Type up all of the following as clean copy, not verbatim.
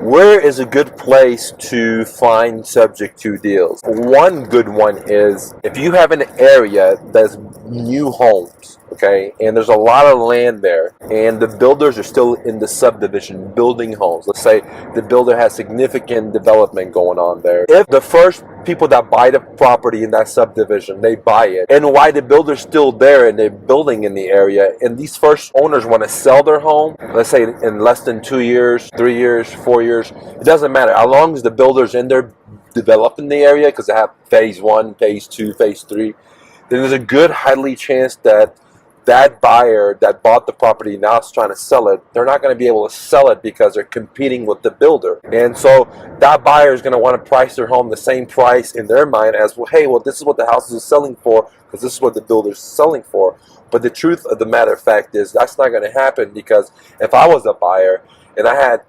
Where is a good place to find subject to deals? One good one is if you have an area that's new homes, okay, and there's a lot of land there, and the builders are still in the subdivision building homes. Let's say the builder has significant development going on there. If the first people that buy the property in that subdivision, they buy it, and why the builder's still there and they're building in the area, and these first owners want to sell their home, let's say in less than 2 years, 3 years, 4 years, it doesn't matter. As long as the builder's in there developing the area, because they have phase 1, phase 2, phase 3, then there's a good highly chance that that buyer that bought the property now is trying to sell it, they're not going to be able to sell it because they're competing with the builder. And so that buyer is going to want to price their home the same price in their mind as, well, hey, well, this is what the house is selling for because this is what the builder is selling for. But the truth of the matter fact is that's not going to happen, because if I was a buyer and I had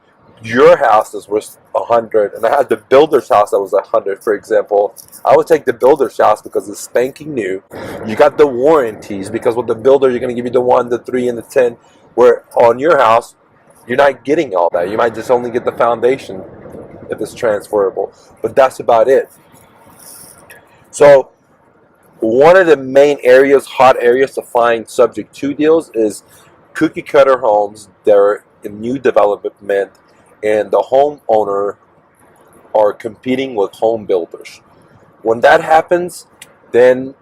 your house that was 100 and I had the builder's house that was 100, for example, I would take the builder's house because it's spanking new. You got the warranties, because with the builder you're going to give you the 1, the 3, and the 10, where on your house you're not getting all that. You might just only get the foundation if it's transferable, but that's about it. So one of the main areas, hot areas to find subject to deals is cookie cutter homes that are in new development and the homeowner are competing with home builders. When that happens, then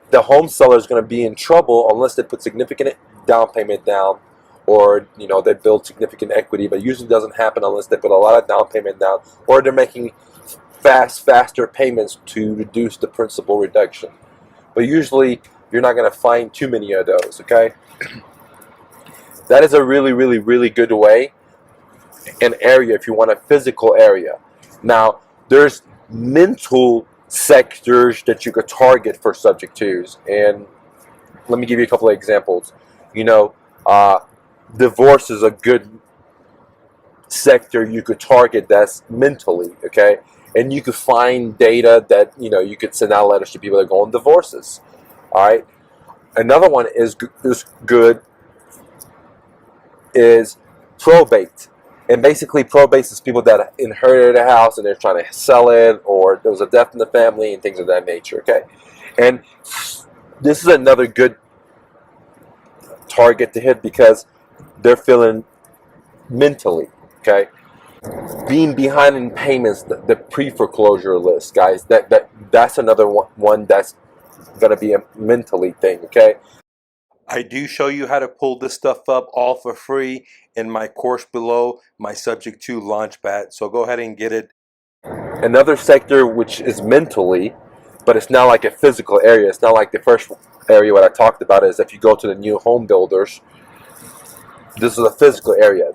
the home seller is going to be in trouble unless they put significant down payment down, or they build significant equity. But usually doesn't happen unless they put a lot of down payment down, or they're making faster payments to reduce the principal reduction. But usually you're not going to find too many of those. Okay, that is a really good way, an area, if you want a physical area. Now there's mental sectors that you could target for subject twos, and let me give you a couple of examples. Divorce is a good sector you could target that's mentally, okay, and you could find data that you could send out letters to people that go on divorces. All right, another one is good is probate. And basically probate is people that inherited a house and they're trying to sell it, or there was a death in the family and things of that nature, okay? And this is another good target to hit because they're feeling mentally, okay? Being behind in payments, the pre-foreclosure list, guys, that's another one that's going to be a mentally thing, okay? I do show you how to pull this stuff up all for free in my course below, my subject to Launchpad. So go ahead and get it. Another sector which is mentally, but it's not like a physical area. It's not like the first area what I talked about is if you go to the new home builders, this is a physical area.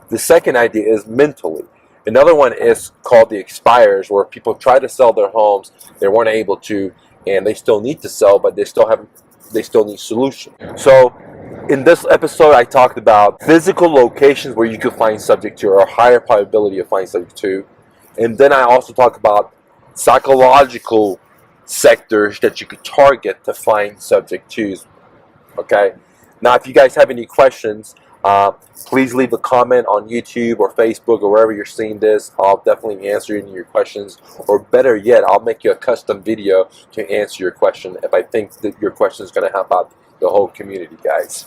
The second idea is mentally. Another one is called the expires, where people try to sell their homes, they weren't able to, and they still need to sell, but they still need solution. So in this episode I talked about physical locations where you could find subject to, or a higher probability of finding subject to, and then I also talk about psychological sectors that you could target to find subject tos. Okay, now if you guys have any questions, please leave a comment on YouTube or Facebook or wherever you're seeing this. I'll definitely answer any of your questions, or better yet, I'll make you a custom video to answer your question if I think that your question is going to help out the whole community, guys.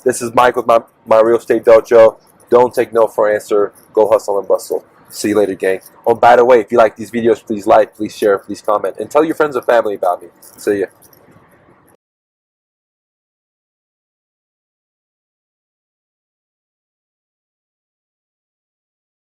This is Mike with my Real Estate Dojo. Don't take no for an answer. Go hustle and bustle. See you later, gang. Oh, by the way, if you like these videos, please like, please share, please comment, and tell your friends and family about me. See ya.